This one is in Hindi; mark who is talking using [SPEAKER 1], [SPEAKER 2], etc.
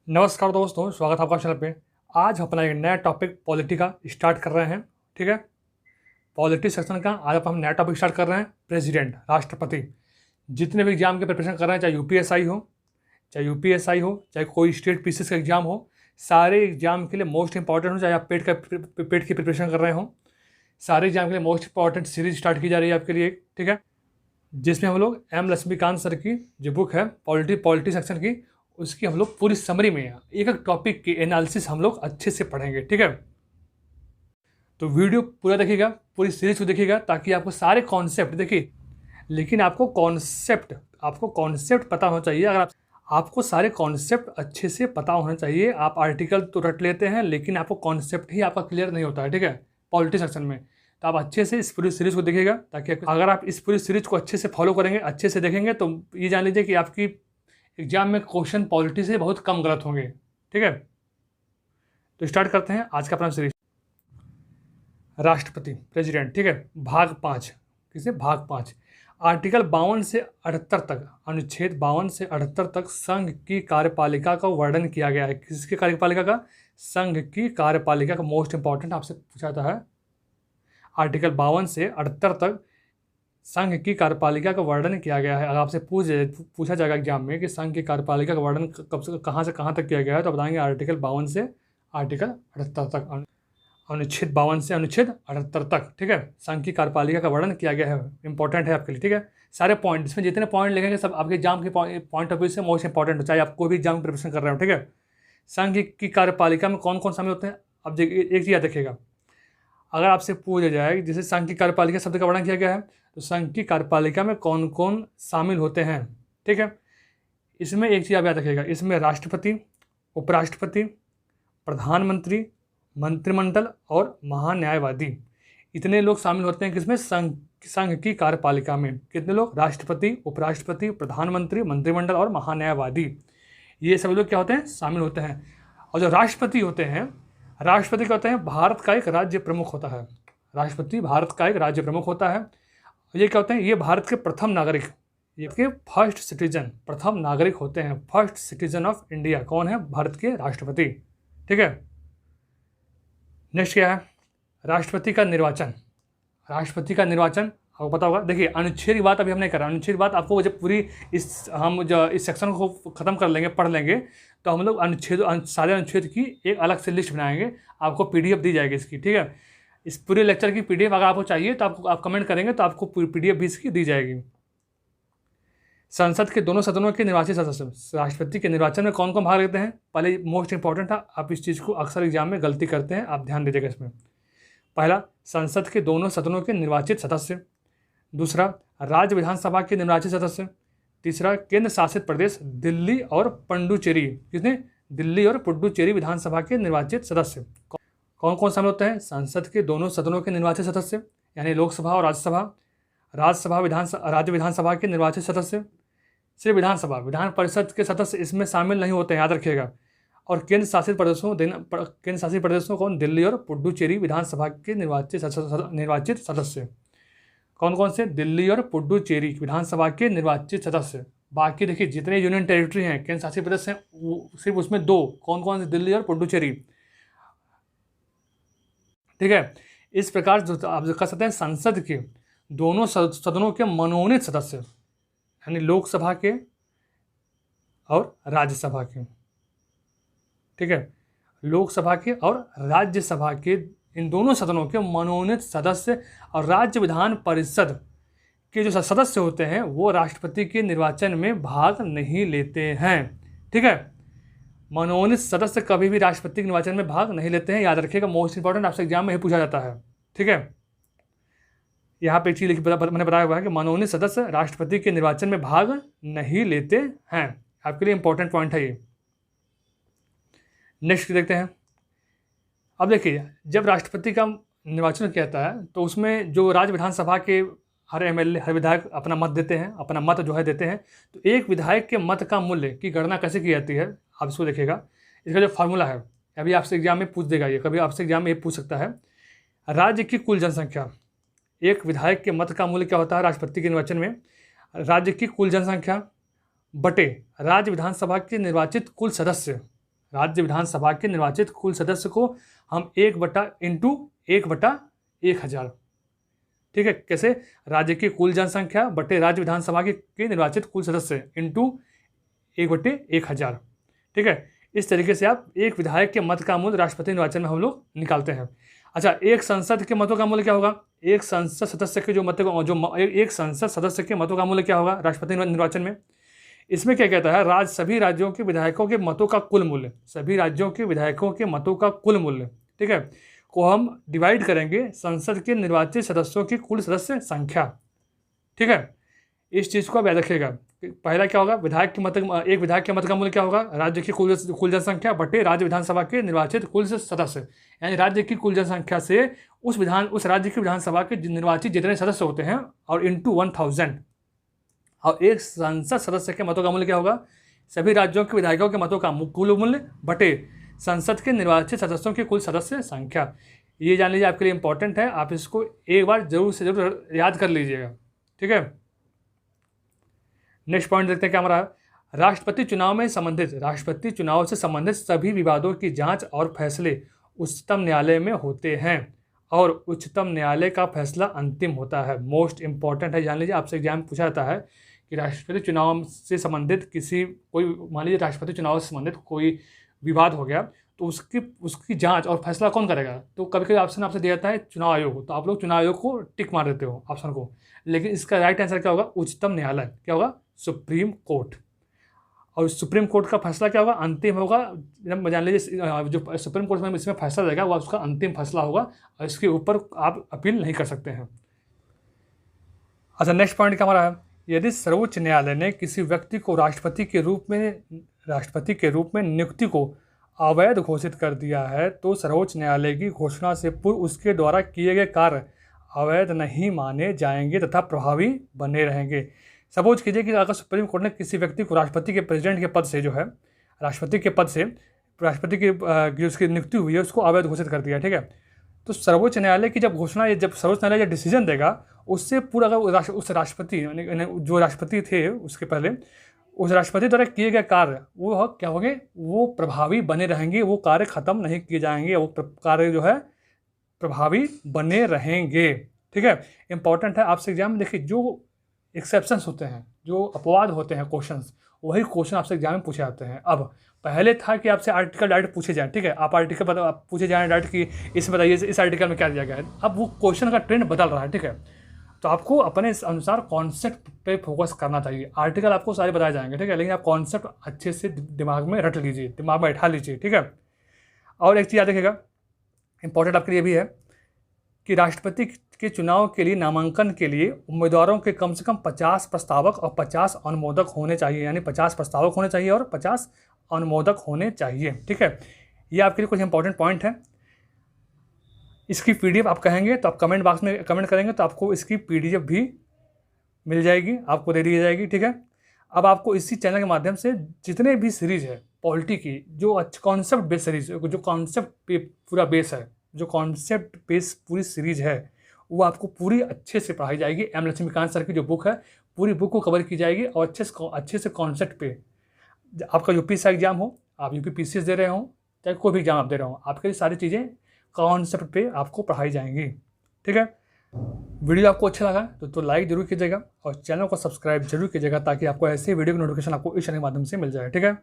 [SPEAKER 1] नमस्कार दोस्तों, स्वागत है आपका चैनल पे। आज अपना एक नया टॉपिक पॉलिटी का स्टार्ट कर रहे हैं। ठीक है, पॉलिटी सेक्शन का आज हम नया टॉपिक स्टार्ट कर रहे हैं। प्रेसिडेंट, राष्ट्रपति, जितने भी एग्जाम के प्रिपरेशन कर रहे हैं, चाहे यूपीएसआई हो, चाहे कोई स्टेट पीसीएस का एग्जाम हो, सारे एग्जाम के लिए मोस्ट इंपॉर्टेंट हो। चाहे आप पेट की प्रिपरेशन कर रहे हो, सारे एग्जाम के लिए मोस्ट इंपॉर्टेंट सीरीज स्टार्ट की जा रही है आपके लिए। ठीक है, जिसमें हम लोग एम लक्ष्मीकांत सर की जो बुक है पॉलिटी सेक्शन की, उसकी हम लोग पूरी समरी में एक एक टॉपिक की एनालिसिस हम लोग अच्छे से पढ़ेंगे। ठीक है, तो वीडियो पूरा देखिएगा, पूरी सीरीज को देखिएगा, ताकि आपको सारे कॉन्सेप्ट देखिए। लेकिन आपको कॉन्सेप्ट पता होना चाहिए। अगर आपको सारे कॉन्सेप्ट अच्छे से पता होना चाहिए। आप आर्टिकल तो रट लेते हैं, लेकिन आपको कॉन्सेप्ट ही आपका क्लियर नहीं होता है। ठीक है, पॉलिटी सेक्शन में तो आप अच्छे से इस पूरी सीरीज को देखिएगा, ताकि अगर आप इस पूरी सीरीज को अच्छे से फॉलो करेंगे, अच्छे से देखेंगे, तो ये जान लीजिए कि आपकी एग्जाम में क्वेश्चन पॉलिटी से बहुत कम गलत होंगे। ठीक है, तो स्टार्ट करते हैं आज का अपना सीरीज। राष्ट्रपति, प्रेसिडेंट। ठीक है, भाग 5। किसे? भाग 5। आर्टिकल 52 से 78 तक, अनुच्छेद 52 से 78 तक संघ की कार्यपालिका का वर्णन किया गया है। किसकी कार्यपालिका का? संघ की कार्यपालिका का। मोस्ट इंपॉर्टेंट आपसे पूछा जाता है। आर्टिकल 52 से 78 तक संघ की कार्यपालिका का वर्णन किया गया है। अगर आपसे पूछा जाएगा एग्जाम में कि संघ की कार्यपालिका का वर्णन कब से कहाँ तक किया गया है, तो बताएंगे आर्टिकल 52 से आर्टिकल 78 तक, अनुच्छेद 52 से अनुच्छेद 78 तक। ठीक है, संघ की कार्यपालिका का वर्णन किया गया है। इंपॉर्टेंट है आपके लिए। ठीक है, सारे पॉइंट, इसमें जितने पॉइंट लिखेंगे सब आपके एग्जाम के पॉइंट ऑफ व्यू से मोस्ट इंपॉर्टेंट हो, चाहे आप कोई भी एग्जाम की प्रिपरेशन कर रहे हो। ठीक है, संघ की कार्यपालिका में कौन कौन शामिल होते हैं? अब देखिए, एक चीज़ याद रखिएगा। अगर आपसे पूछा जाए जैसे संघ की कार्यपालिका शब्द का वर्णन किया गया है, तो संघ की कार्यपालिका में कौन कौन शामिल होते हैं? ठीक है, इसमें एक चीज़ आप याद रखिएगा। इसमें राष्ट्रपति, उपराष्ट्रपति, प्रधानमंत्री, मंत्रिमंडल और महान्यायवादी, इतने लोग शामिल होते हैं। किसमें? संघ की कार्यपालिका में। कितने लोग? राष्ट्रपति, उपराष्ट्रपति, प्रधानमंत्री, मंत्रिमंडल और महान्यायवादी, ये सभी लोग क्या होते हैं? शामिल होते हैं। और जो राष्ट्रपति होते हैं, राष्ट्रपति क्या होते हैं? भारत का एक राज्य प्रमुख होता है। राष्ट्रपति भारत का एक राज्य प्रमुख होता है। ये क्या होते हैं? ये भारत के प्रथम नागरिक, ये के फर्स्ट सिटीजन, प्रथम नागरिक होते हैं। फर्स्ट सिटीजन ऑफ इंडिया कौन है? भारत के राष्ट्रपति। ठीक है, नेक्स्ट क्या है? राष्ट्रपति का निर्वाचन। राष्ट्रपति का निर्वाचन आपको पता होगा। देखिए, अनुच्छेद की बात अभी हम नहीं कर रहे। अनुच्छेद की बात आपको जब पूरी हम जो इस सेक्शन को ख़त्म कर लेंगे, पढ़ लेंगे, तो हम लोग सारे अनुच्छेद की एक अलग से लिस्ट बनाएंगे। आपको पीडीएफ दी जाएगी इसकी। ठीक है, इस पूरे लेक्चर की पीडीएफ अगर आपको चाहिए तो आप कमेंट करेंगे, तो आपको पीडीएफ भी इसकी दी जाएगी। संसद के दोनों सदनों के निर्वाचित सदस्य। राष्ट्रपति के निर्वाचन में कौन कौन भाग लेते हैं? पहले मोस्ट इंपॉर्टेंट था, आप इस चीज़ को अक्सर एग्जाम में गलती करते हैं, आप ध्यान दीजिएगा इसमें। पहला, संसद के दोनों सदनों के निर्वाचित सदस्य। दूसरा, राज्य विधानसभा के निर्वाचित सदस्य। तीसरा, केंद्र शासित प्रदेश दिल्ली और पुडुचेरी। किसने? दिल्ली और पुडुचेरी विधानसभा के निर्वाचित सदस्य। कौन कौन शामिल होते हैं? संसद के दोनों सदनों के निर्वाचित सदस्य, यानी लोकसभा और राज्यसभा। राज्य विधानसभा के निर्वाचित सदस्य। सिर्फ विधानसभा, विधान परिषद के सदस्य इसमें शामिल नहीं होते हैं, याद रखिएगा। और केंद्र शासित प्रदेशों कौन? दिल्ली और पुडुचेरी विधानसभा के निर्वाचित सदस्य। कौन कौन से? दिल्ली और पुडुचेरी विधानसभा के निर्वाचित सदस्य। बाकी देखिए, जितने यूनियन टेरिटरी हैं, केंद्र शासित प्रदेश हैं, सिर्फ उसमें दो। कौन कौन से? दिल्ली और पुडुचेरी। ठीक है, इस प्रकार जो आप कह सकते हैं, संसद के दोनों सदनों के मनोनीत सदस्य, यानी लोकसभा के और राज्यसभा के। ठीक है, लोकसभा के और राज्यसभा के इन दोनों सदनों के मनोनीत सदस्य और राज्य विधान परिषद के जो सदस्य होते हैं, वो राष्ट्रपति के निर्वाचन में भाग नहीं लेते हैं। ठीक है, मनोनीत सदस्य कभी भी राष्ट्रपति के निर्वाचन में भाग नहीं लेते हैं, याद रखिएगा। मोस्ट इंपॉर्टेंट आपसे एग्जाम में ही पूछा जाता है। ठीक है, यहाँ पे एक चीज मैंने बताया हुआ है कि मनोनीत सदस्य राष्ट्रपति के निर्वाचन में भाग नहीं लेते हैं। आपके लिए इंपॉर्टेंट पॉइंट है ये। नेक्स्ट देखते हैं। अब देखिए, जब राष्ट्रपति का निर्वाचन किया जाता है, तो उसमें जो राज्य विधानसभा के हर एमएलए, हर विधायक अपना मत देते हैं, अपना मत जो है देते हैं। तो एक विधायक के मत का मूल्य की गणना कैसे की जाती है, आप इसको देखिएगा। इसका जो फार्मूला है, अभी आपसे एग्जाम में पूछ देगा ये, कभी आपसे एग्जाम में ये पूछ सकता है। राज्य की कुल जनसंख्या, एक विधायक के मत का मूल्य क्या होता है राष्ट्रपति के निर्वाचन में? राज्य की कुल जनसंख्या बटे राज्य विधानसभा के निर्वाचित कुल सदस्य, राज्य विधानसभा के निर्वाचित कुल सदस्य को हम 1/1/1000, ठीक है। कैसे? राज्य की कुल जनसंख्या बटे राज्य विधानसभा के निर्वाचित कुल सदस्य इंटू 1/1000, ठीक है। इस तरीके से आप एक विधायक के मत का मूल्य राष्ट्रपति निर्वाचन में हम लोग निकालते हैं। अच्छा, एक संसद के मतों का मूल्य क्या होगा? एक संसद सदस्य के एक संसद सदस्य के मतों का मूल्य क्या होगा राष्ट्रपति निर्वाचन में? इसमें क्या कहता है? सभी राज्यों के विधायकों के मतों का कुल मूल्य, सभी राज्यों के विधायकों के मतों का कुल मूल्य, ठीक है, को हम डिवाइड करेंगे संसद के निर्वाचित सदस्यों की कुल सदस्य संख्या, ठीक है। इस चीज़ को आप याद रखिएगा। पहला क्या होगा? एक विधायक के मत का मूल्य क्या होगा? राज्य की कुल जनसंख्या बटे राज्य विधानसभा के निर्वाचित कुल सदस्य, यानी राज्य की कुल जनसंख्या से उस राज्य की विधानसभा के निर्वाचित जितने सदस्य होते हैं और इंटू 1000। और एक संसद सदस्य के मतों का मूल्य क्या होगा? सभी राज्यों के विधायकों के मतों का कुल मूल्य बटे संसद के निर्वाचित सदस्यों की कुल सदस्य संख्या। ये जान लीजिए, आपके लिए इंपॉर्टेंट है, आप इसको एक बार जरूर से जरूर याद कर लीजिएगा, ठीक है। नेक्स्ट पॉइंट देखते हैं क्या हमारा। राष्ट्रपति चुनाव से संबंधित सभी विवादों की जांच और फैसले उच्चतम न्यायालय में होते हैं और उच्चतम न्यायालय का फैसला अंतिम होता है। मोस्ट इंपॉर्टेंट है, जान लीजिए, आपसे एग्जाम पूछा जाता है कि राष्ट्रपति चुनाव से संबंधित मान लीजिए राष्ट्रपति चुनाव से संबंधित कोई विवाद हो गया तो उसकी जांच और फैसला कौन करेगा? तो कभी कभी ऑप्शन आपसे दिया जाता है चुनाव आयोग, तो आप लोग चुनाव आयोग को टिक मार देते हो ऑप्शन को, लेकिन इसका राइट आंसर क्या होगा? उच्चतम न्यायालय। क्या होगा? Supreme court. और सुप्रीम कोर्ट का फैसला क्या होगा? अंतिम होगा। जान लीजिए, जो सुप्रीम कोर्ट में इसमें फैसला देगा वह उसका अंतिम फैसला होगा और इसके ऊपर आप अपील नहीं कर सकते हैं। अच्छा, नेक्स्ट पॉइंट क्या हमारा है? यदि सर्वोच्च न्यायालय ने किसी व्यक्ति को राष्ट्रपति के रूप में नियुक्ति को अवैध घोषित कर दिया है तो सर्वोच्च न्यायालय की घोषणा से पूर्व उसके द्वारा किए गए कार्य अवैध नहीं माने जाएंगे तथा प्रभावी बने रहेंगे। सपोज कीजिए कि अगर सुप्रीम कोर्ट ने किसी व्यक्ति को राष्ट्रपति के प्रेसिडेंट के पद से राष्ट्रपति की उसकी नियुक्ति हुई है उसको अवैध घोषित कर दिया, ठीक है। तो सर्वोच्च न्यायालय की जब सर्वोच्च न्यायालय जब डिसीजन देगा उससे पूरा अगर उस राष्ट्रपति जो राष्ट्रपति थे उसके पहले उस राष्ट्रपति द्वारा किए गए कार्य वो क्या होंगे? वो प्रभावी बने रहेंगे, वो कार्य खत्म नहीं किए जाएंगे, वो कार्य जो है प्रभावी बने रहेंगे, ठीक है। इंपॉर्टेंट है, आपसे एग्जाम में देखिए जो एक्सेप्शंस होते हैं, जो अपवाद होते हैं क्वेश्चंस, वही क्वेश्चन आपसे एग्जाम में पूछे जाते हैं। अब पहले था कि आपसे आर्टिकल डायरेक्ट पूछे जाए, ठीक है, आप आर्टिकल पूछे जाए डायरेक्ट कि इसमें बताइए इस आर्टिकल में क्या दिया गया है। अब वो क्वेश्चन का ट्रेंड बदल रहा है, ठीक है, तो आपको अपने अनुसार कॉन्सेप्ट पे फोकस करना चाहिए। आर्टिकल आपको सारे बताए जाएंगे, ठीक है, लेकिन आप कॉन्सेप्ट अच्छे से दिमाग में रट लीजिए, दिमाग में बैठा लीजिए, ठीक है। और एक चीज़ याद रखिएगा, इंपॉर्टेंट आपके लिए भी है कि राष्ट्रपति के चुनाव के लिए नामांकन के लिए उम्मीदवारों के कम से कम 50 प्रस्तावक और 50 अनुमोदक होने चाहिए, यानी 50 प्रस्तावक होने चाहिए और 50 अनुमोदक होने चाहिए, ठीक है। ये आपके लिए कुछ इंपॉर्टेंट पॉइंट है। इसकी पीडीएफ आप कहेंगे तो आप कमेंट बॉक्स में कमेंट करेंगे तो आपको इसकी पीडीएफ भी मिल जाएगी, आपको दे दी जाएगी, ठीक है। अब आपको इसी चैनल के माध्यम से जितने भी सीरीज़ है पॉलिटी की, जो कॉन्सेप्ट बेस सीरीज, जो कॉन्सेप्ट पे पूरा बेस है, जो कॉन्सेप्ट बेस पूरी सीरीज है, वो आपको पूरी अच्छे से पढ़ाई जाएगी। एम लक्ष्मीकांत सर की जो बुक है पूरी बुक को कवर की जाएगी और अच्छे से कॉन्सेप्ट पे आपका यूपीएससी का एग्जाम हो, आप यूपीपीसीएस दे रहे हो, चाहे कोई भी एग्जाम आप दे रहे हो, आपके लिए सारी चीज़ें कॉन्सेप्ट पे आपको पढ़ाई जाएंगी, ठीक है। वीडियो आपको अच्छा लगा तो लाइक जरूर कीजिएगा और चैनल को सब्सक्राइब जरूर कीजिएगा ताकि आपको ऐसे वीडियो की नोटिफिकेशन आपको इस चैनल के माध्यम से मिल जाए, ठीक है।